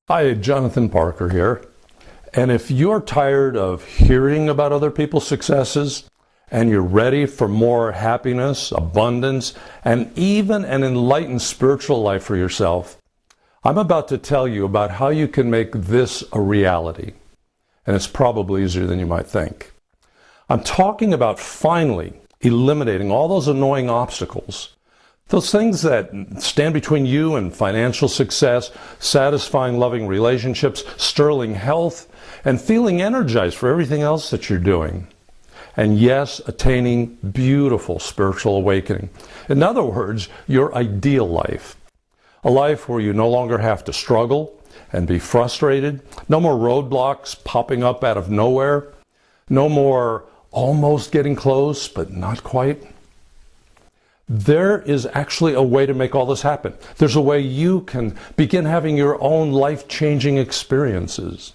Hi, Jonathan Parker here. And if you're tired of hearing about other people's successes and you're ready for more happiness, abundance, and even an enlightened spiritual life for yourself, I'm about to tell you about how you can make this a reality. And it's probably easier than you might think. I'm talking about finally eliminating all those annoying obstacles. Those things that stand between you and financial success, satisfying, loving relationships, sterling health, and feeling energized for everything else that you're doing. And yes, attaining beautiful spiritual awakening. In other words, your ideal life. A life where you no longer have to struggle and be frustrated. No more roadblocks popping up out of nowhere. No more almost getting close, but not quite. There is actually a way to make all this happen. There's a way you can begin having your own life-changing experiences.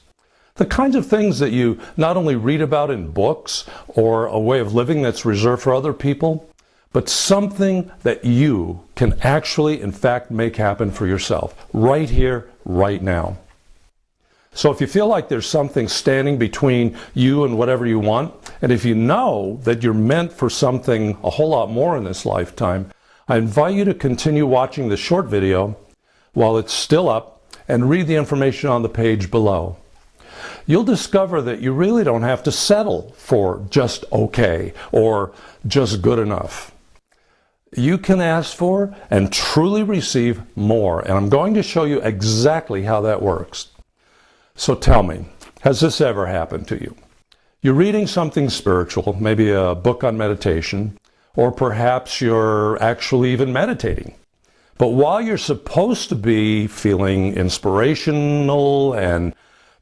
The kinds of things that you not only read about in books or a way of living that's reserved for other people, but something that you can actually, in fact, make happen for yourself right here, right now. So if you feel like there's something standing between you and whatever you want, and if you know that you're meant for something a whole lot more in this lifetime, I invite you to continue watching this short video while it's still up and read the information on the page below. You'll discover that you really don't have to settle for just okay or just good enough. You can ask for and truly receive more, and I'm going to show you exactly how that works. So tell me, has this ever happened to you? You're reading something spiritual, maybe a book on meditation, or perhaps you're actually even meditating. But while you're supposed to be feeling inspirational and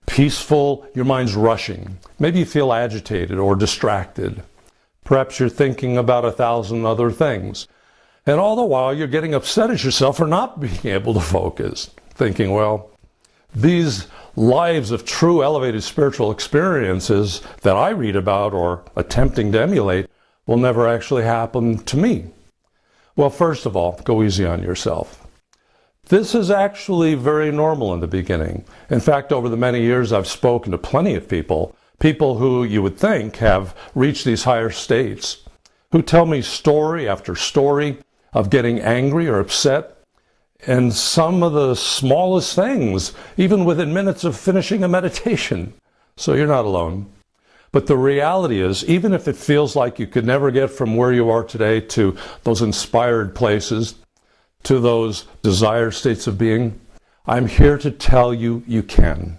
peaceful, your mind's rushing. Maybe you feel agitated or distracted. Perhaps you're thinking about 1,000 other things. And all the while you're getting upset at yourself for not being able to focus, thinking, well, these lives of true elevated spiritual experiences that I read about or attempting to emulate will never actually happen to me. Well, first of all, go easy on yourself. This is actually very normal in the beginning. In fact, over the many years I've spoken to plenty of people who you would think have reached these higher states, who tell me story after story of getting angry or upset. And some of the smallest things, even within minutes of finishing a meditation. So you're not alone. But the reality is, even if it feels like you could never get from where you are today to those inspired places, to those desired states of being, I'm here to tell you you can.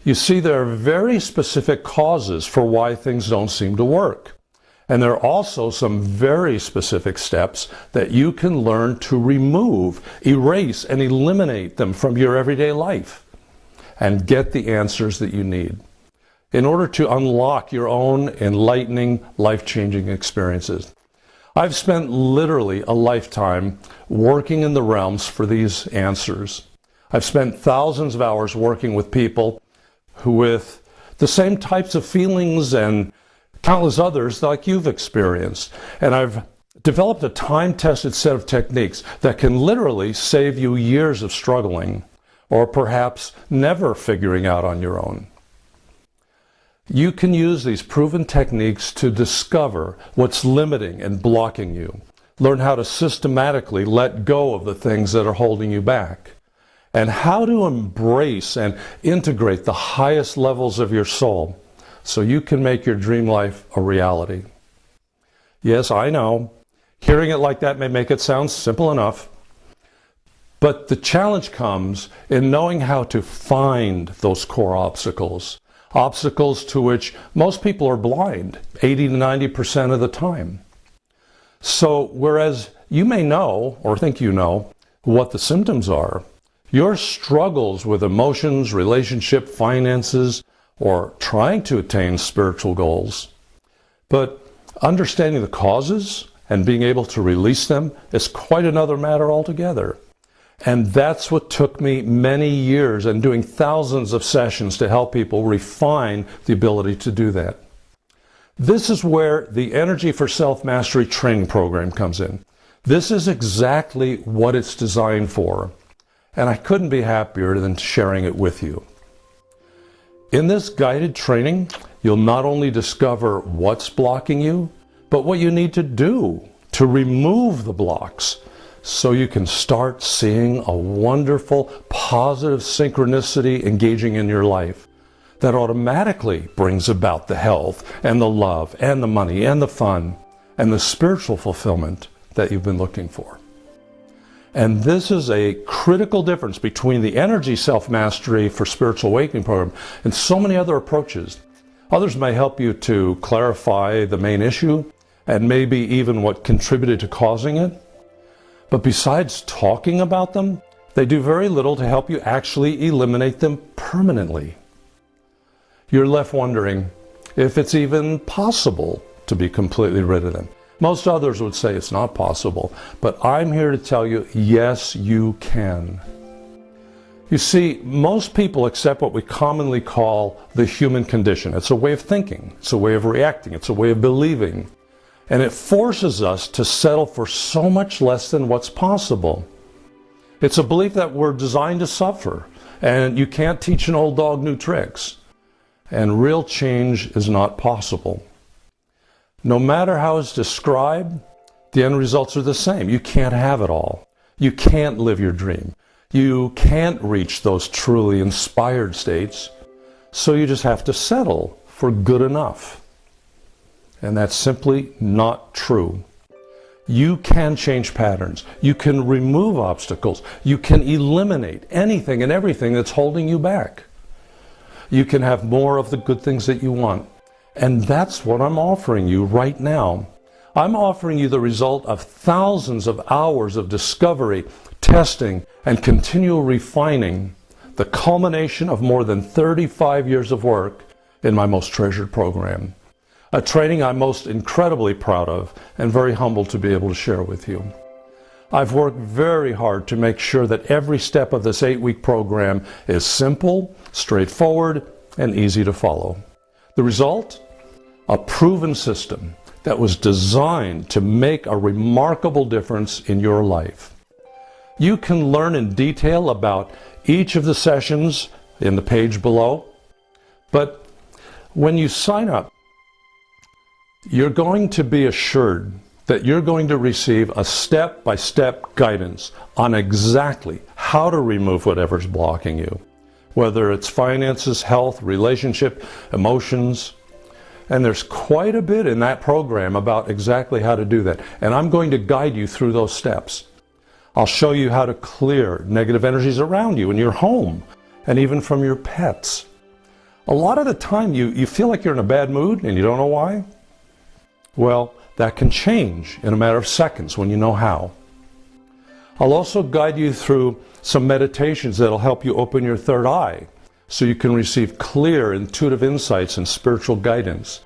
You see, there are very specific causes for why things don't seem to work. And there are also some very specific steps that you can learn to remove, erase, and eliminate them from your everyday life and get the answers that you need in order to unlock your own enlightening, life-changing experiences. I've spent literally a lifetime working in the realms for these answers. I've spent thousands of hours working with people who with the same types of feelings and countless others like you've experienced. And I've developed a time-tested set of techniques that can literally save you years of struggling or perhaps never figuring out on your own. You can use these proven techniques to discover what's limiting and blocking you. Learn how to systematically let go of the things that are holding you back. And how to embrace and integrate the highest levels of your soul so you can make your dream life a reality. Yes, I know, hearing it like that may make it sound simple enough, but the challenge comes in knowing how to find those core obstacles to which most people are blind 80 to 90% of the time. So whereas you may know or think you know what the symptoms are, your struggles with emotions, relationship, finances, or trying to attain spiritual goals. But understanding the causes and being able to release them is quite another matter altogether. And that's what took me many years and doing thousands of sessions to help people refine the ability to do that. This is where the Energy for Self-Mastery training program comes in. This is exactly what it's designed for. and I couldn't be happier than sharing it with you. In this guided training, you'll not only discover what's blocking you, but what you need to do to remove the blocks so you can start seeing a wonderful, positive synchronicity engaging in your life that automatically brings about the health and the love and the money and the fun and the spiritual fulfillment that you've been looking for. And this is a critical difference between the Energy Self-Mastery for Spiritual Awakening program and so many other approaches. Others may help you to clarify the main issue and maybe even what contributed to causing it. But besides talking about them, they do very little to help you actually eliminate them permanently. You're left wondering if it's even possible to be completely rid of them. Most others would say it's not possible, but I'm here to tell you, yes, you can. You see, most people accept what we commonly call the human condition. It's a way of thinking, it's a way of reacting, it's a way of believing. And it forces us to settle for so much less than what's possible. It's a belief that we're designed to suffer, and you can't teach an old dog new tricks. And real change is not possible. No matter how it's described, the end results are the same. You can't have it all. You can't live your dream. You can't reach those truly inspired states. So you just have to settle for good enough. And that's simply not true. You can change patterns. You can remove obstacles. You can eliminate anything and everything that's holding you back. You can have more of the good things that you want. And that's what I'm offering you right now. I'm offering you the result of thousands of hours of discovery, testing, and continual refining, the culmination of more than 35 years of work in my most treasured program. A training I'm most incredibly proud of and very humbled to be able to share with you. I've worked very hard to make sure that every step of this 8-week program is simple, straightforward, and easy to follow. The result? A proven system that was designed to make a remarkable difference in your life. You can learn in detail about each of the sessions in the page below, but when you sign up, you're going to be assured that you're going to receive a step-by-step guidance on exactly how to remove whatever's blocking you, whether it's finances, health, relationship, emotions. And there's quite a bit in that program about exactly how to do that. And I'm going to guide you through those steps. I'll show you how to clear negative energies around you in your home and even from your pets. A lot of the time you feel like you're in a bad mood and you don't know why. Well, that can change in a matter of seconds when you know how. I'll also guide you through some meditations that'll help you open your third eye so you can receive clear, intuitive insights and spiritual guidance.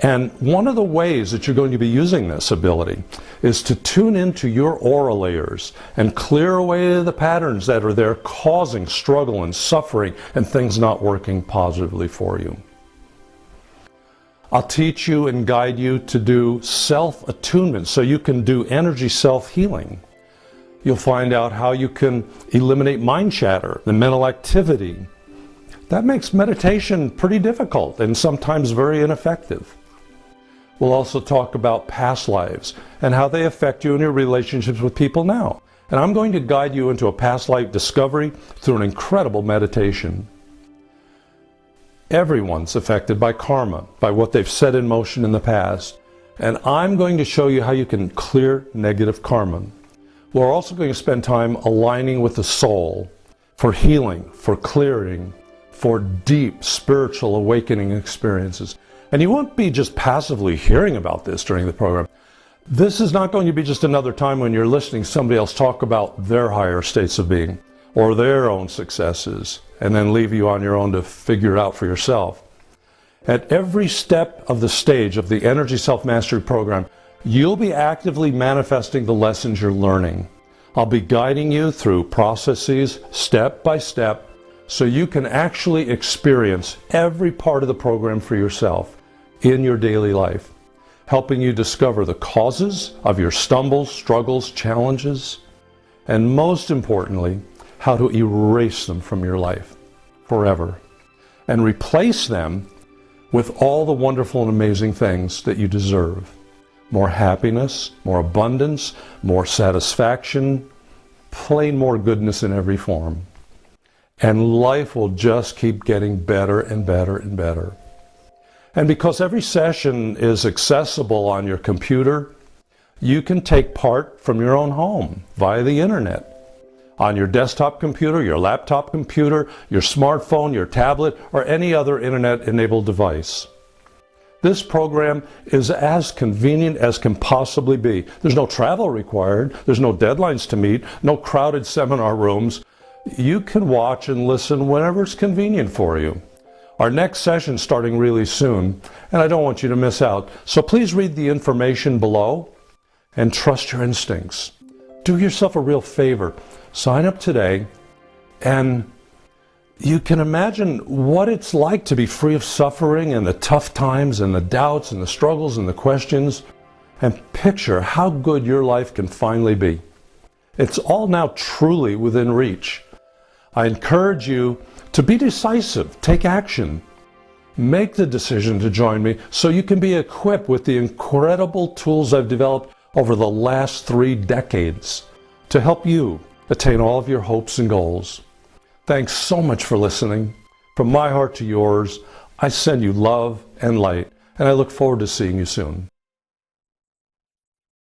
And one of the ways that you're going to be using this ability is to tune into your aura layers and clear away the patterns that are there causing struggle and suffering and things not working positively for you. I'll teach you and guide you to do self-attunement so you can do energy self-healing. You'll find out how you can eliminate mind chatter, the mental activity. That makes meditation pretty difficult and sometimes very ineffective. We'll also talk about past lives and how they affect you in your relationships with people now. And I'm going to guide you into a past life discovery through an incredible meditation. Everyone's affected by karma, by what they've set in motion in the past. And I'm going to show you how you can clear negative karma. We're also going to spend time aligning with the soul for healing, for clearing, for deep spiritual awakening experiences. And you won't be just passively hearing about this during the program. This is not going to be just another time when you're listening to somebody else talk about their higher states of being or their own successes and then leave you on your own to figure it out for yourself. At every step of the stage of the Energy Self-Mastery program, you'll be actively manifesting the lessons you're learning. I'll be guiding you through processes step by step so you can actually experience every part of the program for yourself in your daily life, helping you discover the causes of your stumbles, struggles, challenges, and most importantly, how to erase them from your life forever and replace them with all the wonderful and amazing things that you deserve. More happiness, more abundance, more satisfaction, plain more goodness in every form. And life will just keep getting better and better and better. And because every session is accessible on your computer, you can take part from your own home via the internet. On your desktop computer, your laptop computer, your smartphone, your tablet, or any other internet-enabled device. This program is as convenient as can possibly be. There's no travel required. There's no deadlines to meet, no crowded seminar rooms. You can watch and listen whenever it's convenient for you. Our next session is starting really soon, and I don't want you to miss out. So please read the information below and trust your instincts. Do yourself a real favor. Sign up today, and you can imagine what it's like to be free of suffering and the tough times and the doubts and the struggles and the questions, and picture how good your life can finally be. It's all now truly within reach. I encourage you to be decisive, take action, make the decision to join me so you can be equipped with the incredible tools I've developed over the last 3 decades to help you attain all of your hopes and goals. Thanks so much for listening. From my heart to yours, I send you love and light, and I look forward to seeing you soon.